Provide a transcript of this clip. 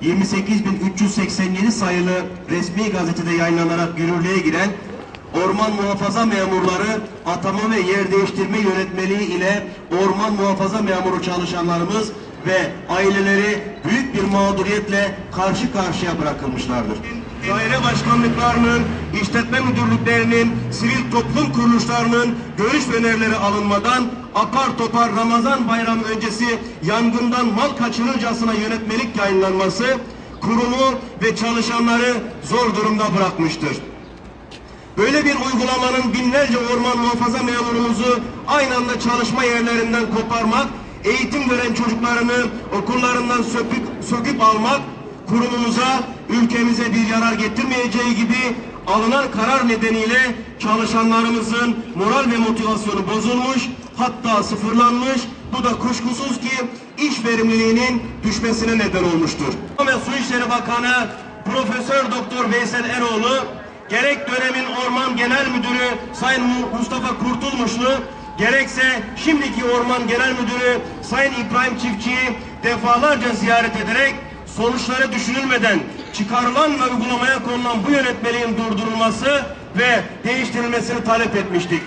28.387 sayılı resmi gazetede yayınlanarak yürürlüğe giren orman muhafaza memurları atama ve yer değiştirme yönetmeliği ile orman muhafaza memuru çalışanlarımız ve aileleri büyük bir mağduriyetle karşı karşıya bırakılmışlardır. Daire başkanlıklarının, işletme müdürlüklerinin, sivil toplum kuruluşlarının görüş ve önerileri alınmadan apar topar Ramazan bayramı öncesi yangından mal kaçırırcasına yönetmelik yayınlanması kurumu ve çalışanları zor durumda bırakmıştır. Böyle bir uygulamanın binlerce orman muhafaza memurumuzu aynı anda çalışma yerlerinden koparmak, eğitim gören çocuklarını okullarından söküp almak, kurumumuza, ülkemize bir yarar getirmeyeceği gibi alınan karar nedeniyle çalışanlarımızın moral ve motivasyonu bozulmuş, hatta sıfırlanmış. Bu da kuşkusuz ki iş verimliliğinin düşmesine neden olmuştur. Ve Su İşleri Bakanı Profesör Doktor Veysel Eroğlu, gerek dönemin Orman Genel Müdürü Sayın Mustafa Kurtulmuşlu, gerekse şimdiki Orman Genel Müdürü Sayın İbrahim Çiftçi'yi defalarca ziyaret ederek sonuçları düşünülmeden çıkarılan ve uygulamaya konulan bu yönetmeliğin durdurulması ve değiştirilmesini talep etmiştik.